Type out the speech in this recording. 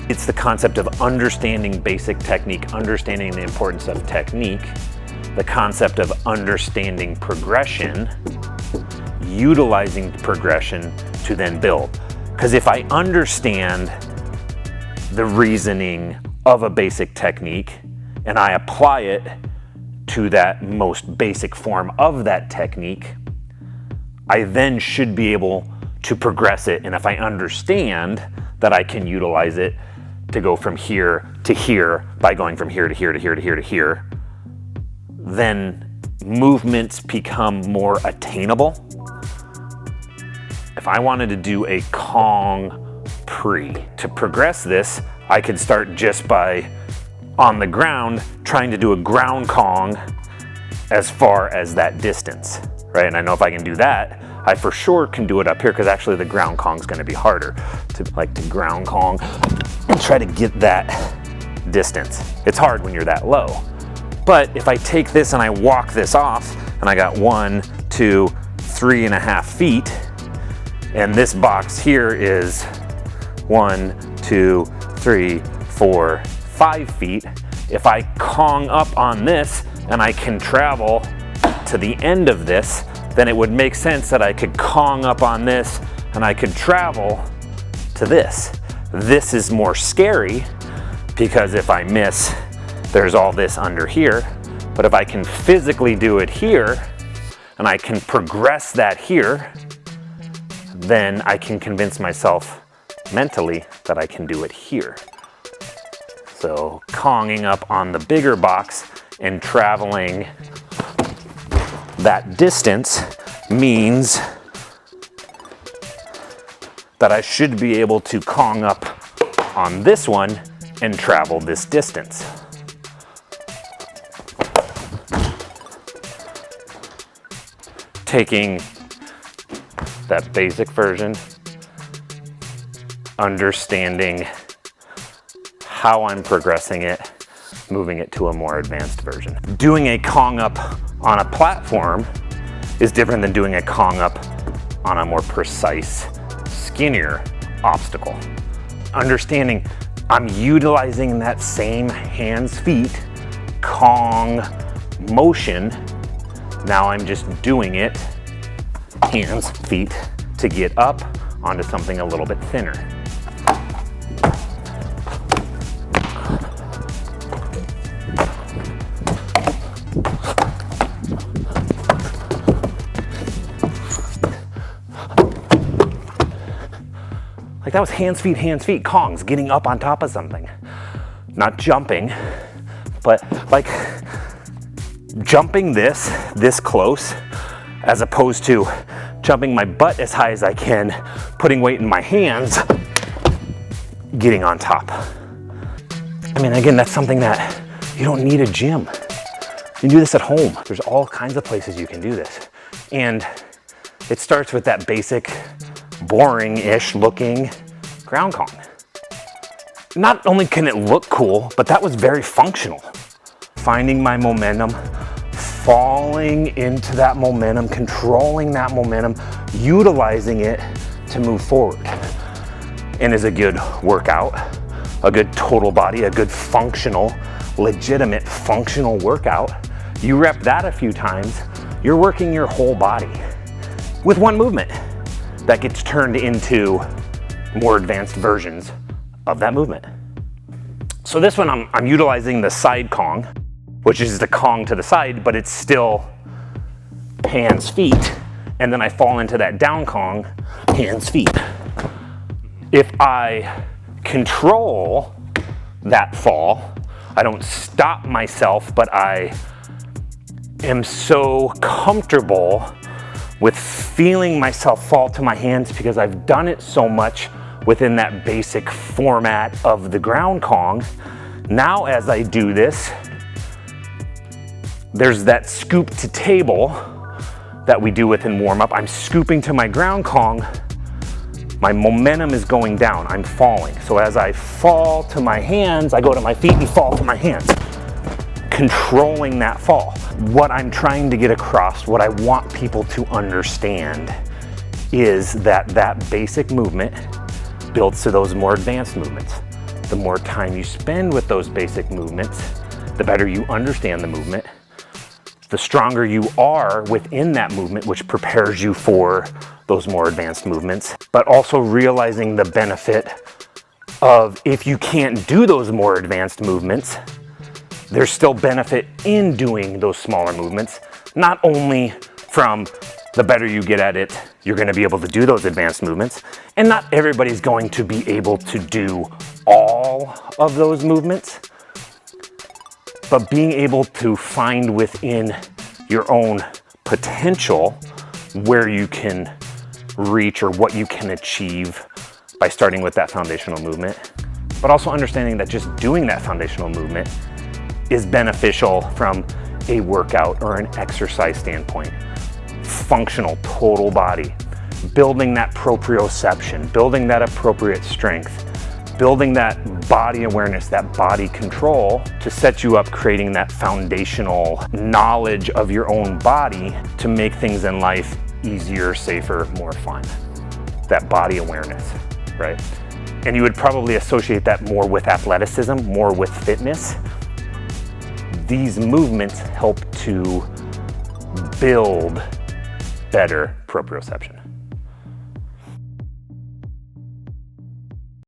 It's the concept of understanding basic technique, understanding the importance of technique, the concept of understanding progression, utilizing progression to then build. Because if I understand the reasoning of a basic technique and I apply it to that most basic form of that technique, I then should be able to progress it. And if I understand that I can utilize it to go from here to here by going from here to here to here to here to here, then movements become more attainable. If I wanted to do a Kong pre, to progress this, I could start just by on the ground trying to do a ground Kong as far as that distance, right? And I know if I can do that, I for sure can do it up here, because actually the ground Kong's gonna be harder to ground Kong and try to get that distance. It's hard when you're that low. But if I take this and I walk this off and I got 1, 2, 3.5 feet, and this box here is 1, 2, 3, 4, 5 feet, if I Kong up on this and I can travel to the end of this, then it would make sense that I could Kong up on this and I could travel to this. This is more scary because if I miss, there's all this under here. But if I can physically do it here and I can progress that here, then I can convince myself mentally that I can do it here. So Konging up on the bigger box and traveling that distance means that I should be able to Kong up on this one and travel this distance. Taking that basic version, understanding how I'm progressing it, moving it to a more advanced version. Doing a Kong up on a platform is different than doing a Kong up on a more precise, skinnier obstacle. Understanding I'm utilizing that same hands-feet Kong motion. Now I'm just doing it hands, feet to get up onto something a little bit thinner. Like that was hands, feet, Kongs, getting up on top of something. Not jumping, but like jumping this close, as opposed to jumping my butt as high as I can, putting weight in my hands, getting on top. I mean, again, that's something that you don't need a gym. You can do this at home. There's all kinds of places you can do this. And it starts with that basic, boring-ish looking ground Kong. Not only can it look cool, but that was very functional. Finding my momentum, falling into that momentum, controlling that momentum, utilizing it to move forward. And is a good workout, a good total body, a good functional, legitimate functional workout. You rep that a few times, you're working your whole body with one movement that gets turned into more advanced versions of that movement. So this one I'm utilizing the side Kong, which is the Kong to the side, but it's still hands, feet, and then I fall into that down Kong, hands, feet. If I control that fall, I don't stop myself, but I am so comfortable with feeling myself fall to my hands because I've done it so much within that basic format of the ground Kong. Now as I do this, there's that scoop to table that we do within warm up. I'm scooping to my ground Kong, my momentum is going down, I'm falling. So as I fall to my hands, I go to my feet and fall to my hands, controlling that fall. What I'm trying to get across, what I want people to understand is that that basic movement builds to those more advanced movements. the more time you spend with those basic movements, the better you understand the movement, the stronger you are within that movement, which prepares you for those more advanced movements, but also realizing the benefit of if you can't do those more advanced movements, there's still benefit in doing those smaller movements, not only from the better you get at it, you're going to be able to do those advanced movements, and not everybody's going to be able to do all of those movements, but being able to find within your own potential where you can reach or what you can achieve by starting with that foundational movement, but also understanding that just doing that foundational movement is beneficial from a workout or an exercise standpoint. Functional, total body, building that proprioception, building that appropriate strength, building that body awareness, that body control to set you up, creating that foundational knowledge of your own body to make things in life easier, safer, more fun. That body awareness, right? And you would probably associate that more with athleticism, more with fitness. These movements help to build better proprioception.